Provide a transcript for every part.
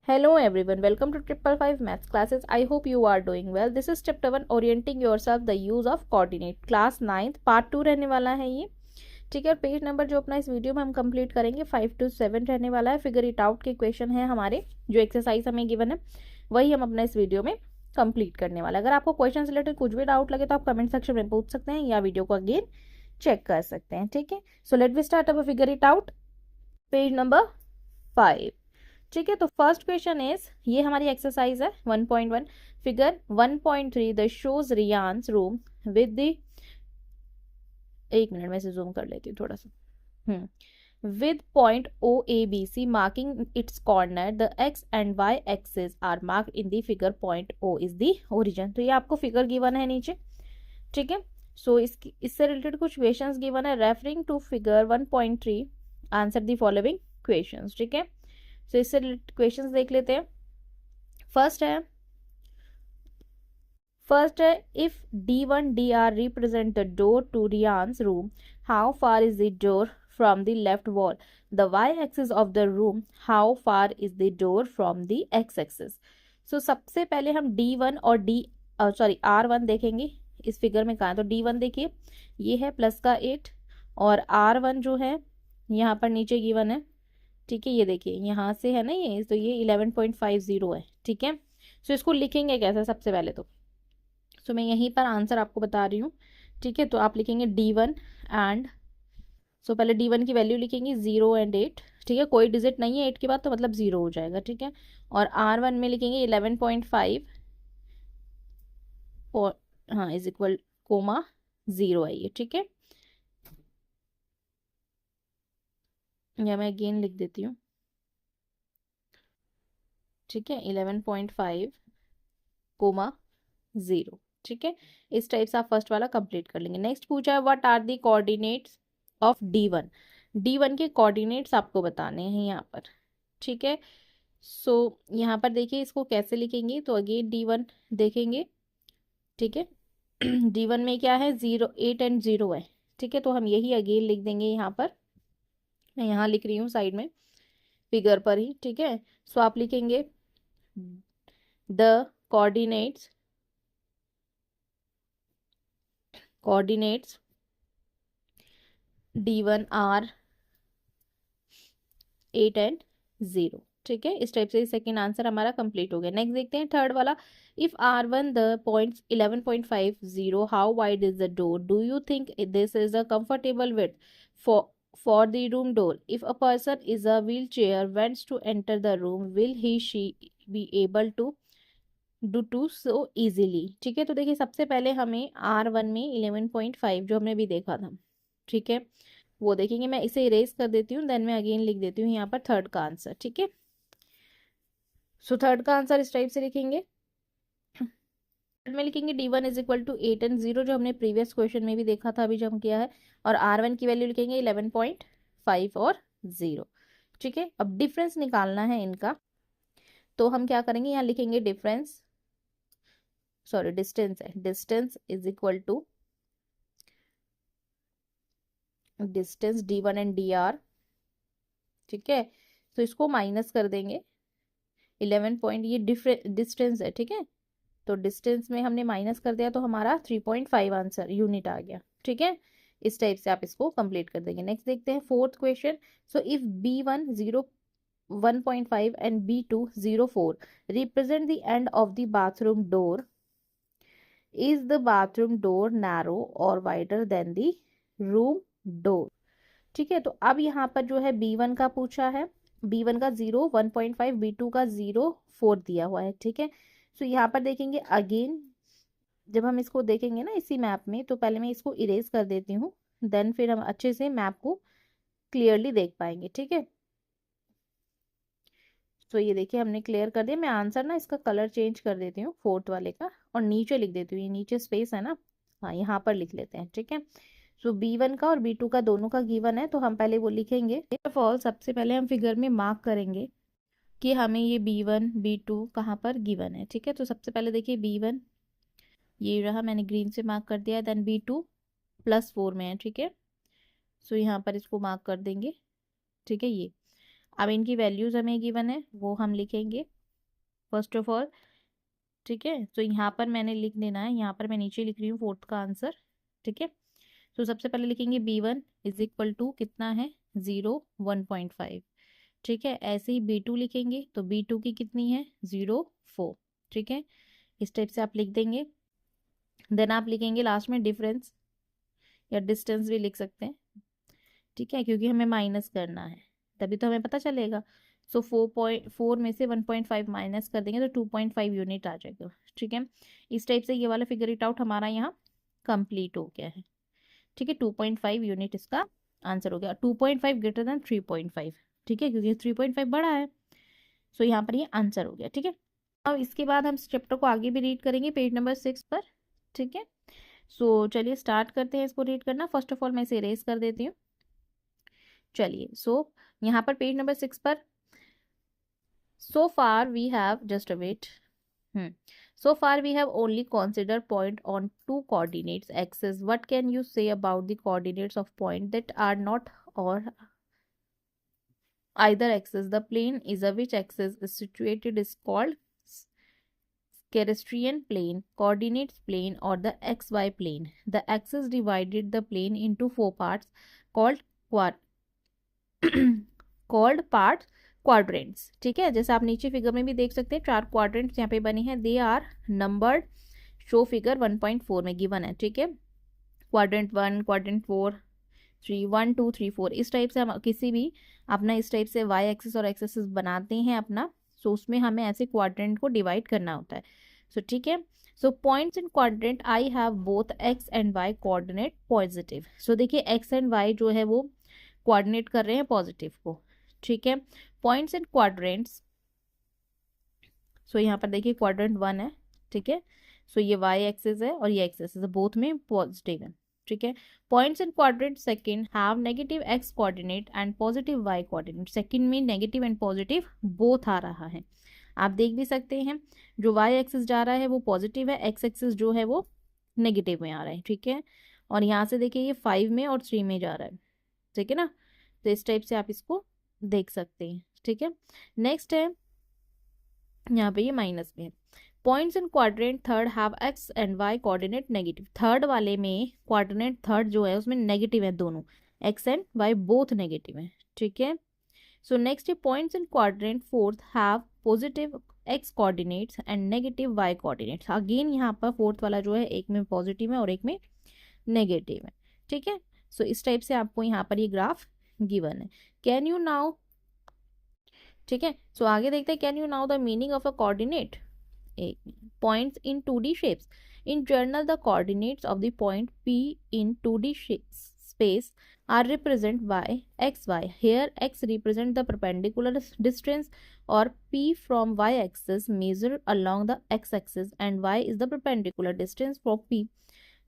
Hello everyone, welcome to 555 Maths classes. I hope you are doing well. This is chapter 1 orienting yourself the use of coordinate. Class 9th part 2 रहने वाला है ये. ठीक है, और page number जो अपना इस वीडियो में हम कंप्लीट करेंगे 5 to 7 रहने वाला है. फिगर इट आउट के क्वेश्चन है हमारे, जो एक्सरसाइज हमें गिवन है वही हम अपना इस वीडियो में कंप्लीट करने वाला है. अगर आपको क्वेश्चन से रिलेटेड कुछ भी डाउट लगे तो आप कमेंट सेक्शन में पूछ सकते हैं या वीडियो को अगेन चेक कर सकते हैं. ठीक है, so let we start our figure it out, page number 5. ठीक है, तो फर्स्ट क्वेश्चन इज, ये हमारी एक्सरसाइज है 1.1. Figure 1.3 the shows Rian's room with the, एक मिनट में इसे जूम कर लेती हूँ थोड़ा सा. With point O A B C marking its corner, the X and Y axis are marked in the figure. Point O is the origin. तो ये आपको फिगर गिवन है नीचे. ठीक है, सो इससे रिलेटेड कुछ क्वेश्चंस गिवन है. Referring to figure 1.3 answer the following questions. ठीक है, तो इससे रिलेटेड क्वेश्चंस देख लेते हैं. फर्स्ट है if D1 DR represent the door to Rian's room, how far is the door from the left wall. The Y axis of the room, how far is the door from the X axis. So सबसे पहले हम D1 और R1 देखेंगे इस figure में. कहाँ, तो D1 देखिए ये है प्लस का 8 और R1 जो है यहाँ पर नीचे गिवन है. ठीक है, ये देखिए यहाँ से है ना ये, तो ये 11.50 है. ठीक है, सो इसको लिखेंगे कैसे सबसे पहले तो मैं यहीं पर आंसर आपको बता रही हूँ. ठीक है, तो आप लिखेंगे D1 एंड, सो पहले D1 की वैल्यू लिखेंगे 0 एंड 8. ठीक है, कोई डिजिट नहीं है 8 के बाद तो मतलब 0 हो जाएगा. ठीक है, और R1 में लिखेंगे 11.5 और हाँ इज इक्वल कोमा 0 है ये. ठीक है, या मैं अगेन लिख देती हूँ. ठीक है, 11.5 कोमा 0. ठीक है, इस टाइप से आप फर्स्ट वाला कंप्लीट कर लेंगे. नेक्स्ट पूछा है what are the coordinates of D1. D1 के कोऑर्डिनेट्स आपको बताने हैं यहाँ पर. ठीक है, सो यहाँ पर देखिए इसको कैसे लिखेंगे, तो अगेन D1 देखेंगे. ठीक है, D1 में क्या है 0 8 एंड 0 है. ठीक है, तो हम यही अगेन लिख देंगे यहाँ पर. मैं यहाँ लिख रही हूँ साइड में फिगर पर ही. ठीक है, सो आप लिखेंगे the coordinates D1 are 8 and 0. ठीक है, इस टाइप से सेकंड आंसर हमारा कंप्लीट हो गया. नेक्स्ट देखते हैं थर्ड वाला. If R1 the points 11.50, how wide is the door. Do you think this is a comfortable width for the room door. If a person is a wheelchair wants to enter the room, will she be able to do so easily. ठीक है, तो देखिए सबसे पहले हमें R1 में 11.5 जो हमने भी देखा था. ठीक है, वो देखेंगे. मैं इसे इरेज कर देती हूँ, देन मैं अगेन लिख देती हूँ यहाँ पर थर्ड का आंसर. ठीक है, सो थर्ड का आंसर इस टाइप से लिखेंगे. में लिखेंगे D1 is equal to 8 and 0 जो हमने प्रीवियस क्वेश्चन में भी देखा था, अभी जो हम किया है. और R1 की वैल्यू लिखेंगे 11.5 और 0. ठीक है, अब डिफरेंस निकालना है इनका, तो हम क्या करेंगे, यहाँ लिखेंगे डिफरेंस, सॉरी डिस्टेंस है. Distance is equal to distance D1 and DR. ठीक है, तो इसको माइनस कर देंगे 11 पॉइंट, ये डिस्टेंस है. ठीक है, तो डिस्टेंस में हमने माइनस कर दिया तो हमारा 3.5 आंसर यूनिट आ गया. ठीक है, इस टाइप से आप इसको कंप्लीट कर देंगे. नेक्स्ट देखते हैं fourth question. So if B1 1.5 and B2 0.4 represent the end of the bathroom door, is the bathroom door narrow और wider than the room door. ठीक है, तो अब यहाँ पर जो है B1 का पूछा है. B1 का 0 1.5, B2 का 0.4 दिया हुआ है. ठीक है, सो यहाँ पर देखेंगे अगेन, जब हम इसको देखेंगे ना इसी मैप में, तो पहले मैं इसको इरेज कर देती हूँ, देन फिर हम अच्छे से मैप को क्लियरली देख पाएंगे. ठीक है, तो ये देखिए हमने क्लियर कर दिया. मैं आंसर ना इसका कलर चेंज कर देती हूँ फोर्थ वाले का, और नीचे लिख देती हूँ, ये नीचे स्पेस है ना, हाँ यहाँ पर लिख लेते हैं. ठीक है, सो B1 का और B2 का दोनों का गिवन है, तो हम पहले वो लिखेंगे. ऑल सबसे पहले हम फिगर में मार्क करेंगे कि हमें ये B1 B2 कहाँ पर गिवन है. ठीक है, तो सबसे पहले देखिए B1 ये रहा, मैंने ग्रीन से मार्क कर दिया. देन B2 +4 में है. ठीक है, सो यहाँ पर इसको मार्क कर देंगे. ठीक है, ये अब इनकी वैल्यूज हमें गिवन है वो हम लिखेंगे. फर्स्ट ऑफ ऑल, ठीक है। तो यहाँ पर मैंने लिख देना है, यहाँ पर मैं नीचे लिख रही हूँ फोर्थ का आंसर, ठीक है। तो सबसे पहले लिखेंगे B1 इज इक्वल टू कितना है 0 1.5, ठीक है। ऐसे ही B2 लिखेंगे तो B2 की कितनी है 0 4, ठीक है। इस टाइप से आप लिख देंगे। देन आप लिखेंगे लास्ट में डिफरेंस या डिस्टेंस भी लिख सकते हैं, ठीक है, क्योंकि हमें माइनस करना है तभी तो हमें पता चलेगा। सो 4.4 में से 1.5 माइनस कर देंगे तो 2.5 यूनिट आ जाएगा, ठीक है। इस टाइप से ये वाला फिगर इट आउट हमारा यहाँ कंप्लीट हो गया है, ठीक है। 2.5 यूनिट इसका आंसर हो गया। 2.5 ग्रेटर देन 3.5, ठीक है, क्योंकि 3.5 बड़ा है। सो यहाँ पर ये आंसर हो गया, ठीक है। अब इसके बाद हम इस चैप्टर को आगे भी रीड करेंगे पेज नंबर 6 पर, ठीक है। सो चलिए स्टार्ट करते हैं इसको रीड करना। फर्स्ट ऑफ ऑल मैं इसे इरेज कर देती हूँ। चलिए यहाँ पर पेज नंबर 6 पर so far we have just a wait. So far we have only considered point on two coordinates axes. What can you say about the coordinates of point that are not or either axis? The plane is a which axis is situated is called Cartesian plane, coordinates plane, or the xy plane. The axis divided the plane into four parts called called parts quadrants, ठीक है। जैसे आप नीचे figure में भी देख सकते हैं 4 क्वाड्रेंट्स यहाँ पे बने हैं। They are numbered, show figure 1.4 में गिवन है, ठीक है। क्वाड्रेंट 1, क्वाड्रेंट 4, 3, 1 2 3 4 इस टाइप से हम किसी भी अपना इस टाइप से वाई एक्सिस और एक्स एक्सिस बनाते हैं अपना। सो उसमें हमें ऐसे क्वाड्रेंट को डिवाइड करना होता है। सो ठीक है। So points in quadrant I have both X and Y coordinate positive. So देखिए एक्स एंड वाई जो है वो कोऑर्डिनेट कर रहे हैं पॉजिटिव को, ठीक है। पॉइंट्स एंड क्वाड्रेंट्स, सो यहाँ पर देखिए क्वाड्रेंट 1 है, ठीक है। सो ये वाई एक्सिस है और ये एक्स एक्सिस है, बोथ में पॉजिटिव है, ठीक है। Points in quadrant second have negative x coordinate and positive y coordinate. Second में नेगेटिव एंड पॉजिटिव बोथ आ रहा है, आप देख भी सकते हैं। जो वाई एक्सिस जा रहा है वो पॉजिटिव है, एक्स एक्सिस जो है वो नेगेटिव में आ रहा है, ठीक है। और यहाँ से देखिए ये 5 में और 3 में जा रहा है, ठीक है ना। तो इस टाइप से आप इसको देख सकते हैं, ठीक है। नेक्स्ट है यहाँ पे ये माइनस में है। Points in quadrant third have x and Y coordinate negative. Third वाले में क्वाड्रेंट थर्ड जो है उसमें नेगेटिव है, दोनों x and y both negative है, ठीक है। सो नेक्स्ट है points in quadrant fourth have positive x coordinates and negative y coordinates. Again यहाँ पर फोर्थ वाला जो है एक में पॉजिटिव है और एक में नेगेटिव है, ठीक है। सो इस टाइप से आपको यहाँ पर ये ग्राफ गिवन है। कैन यू नाउ, ठीक है। सो आगे देखते हैं can you now the meaning of a coordinate points in 2D shapes. In general, the coordinates of the point P in 2D space are represented by xy. Here, x represents the perpendicular distance or P from y-axis measured along the x-axis, and y is the perpendicular distance from P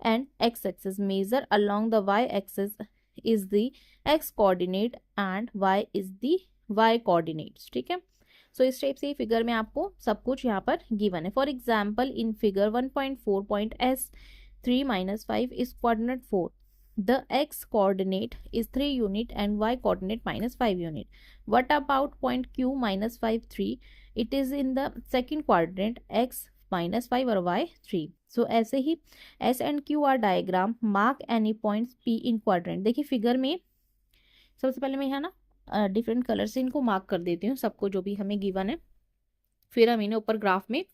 and x-axis measured along the y-axis is the x coordinate and y is the y coordinates, ठीक है। सो इस type से figure में आपको सब कुछ यहाँ पर गिवन है। For example in figure 1.4 point S 3 - 5 is coordinate 4, the X coordinate is 3 unit and Y coordinate -5 unit. What about point Q -5 3, it is in the second quadrant X -5 और Y 3। So ऐसे ही S and Q are diagram mark any points P in quadrant. देखिए figure में सबसे पहले मैं यहाँ ना डिफरेंट कलर से इनको मार्क कर देती हूँ सबको जो भी हमें गिवन है, फिर हम इन्हें ऊपर ग्राफ में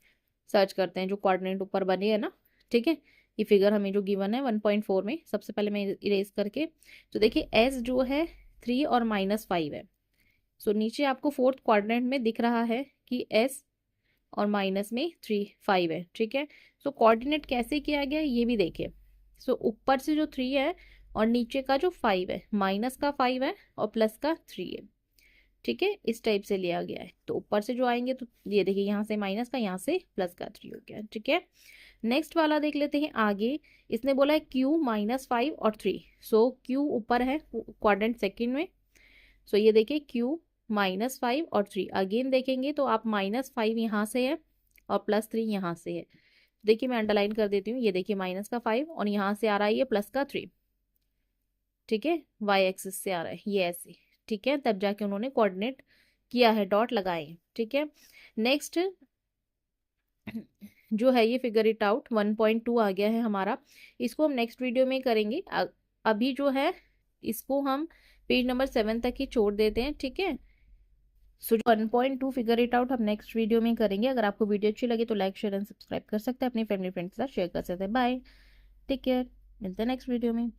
सर्च करते हैं जो कोऑर्डिनेट ऊपर बने हैं ना, ठीक है। ये फिगर हमें जो गिवन है 1.4 में, सबसे पहले मैं इरेज करके, तो देखिए एस जो है 3 और -5 है। सो नीचे आपको फोर्थ क्वाड्रेंट में दिख रहा है कि एस और माइनस में 3 5 है, ठीक है। सो कोऑर्डिनेट कैसे किया गया ये भी देखिए। सो ऊपर से जो 3 है और नीचे का जो 5 है, माइनस का 5 है और प्लस का 3 है, ठीक है। इस टाइप से लिया गया है। तो ऊपर से जो आएंगे तो ये देखिए यहाँ से माइनस का, यहाँ से प्लस का 3 हो गया, ठीक है। नेक्स्ट वाला देख लेते हैं आगे। इसने बोला है Q -5 और 3। सो Q ऊपर है क्वाड्रेंट सेकंड में। सो ये देखिए Q -5 और 3। अगेन देखेंगे तो आप -5 यहाँ से है और +3 यहाँ से है। देखिए मैं अंडरलाइन कर देती हूँ, ये देखिए माइनस का 5 और यहाँ से आ रहा है ये प्लस का 3, ठीक है। वाई एक्सिस से आ रहा है ये ऐसे, ठीक है। तब जाके उन्होंने कोऑर्डिनेट किया है, डॉट लगाए हैं, ठीक है। नेक्स्ट जो है ये फिगर इट आउट 1.2 आ गया है हमारा। इसको हम नेक्स्ट वीडियो में करेंगे। अभी जो है इसको हम पेज नंबर 7 तक ही छोड़ देते हैं, ठीक है। सो 1.2 फिगर इट आउट हम नेक्स्ट वीडियो में करेंगे। अगर आपको वीडियो अच्छी लगे तो लाइक शेयर एंड सब्सक्राइब कर सकते हैं, अपनी फैमिली फ्रेंड्स के साथ शेयर कर सकते हैं। बाय, टेक केयर, मिलते हैं नेक्स्ट वीडियो में।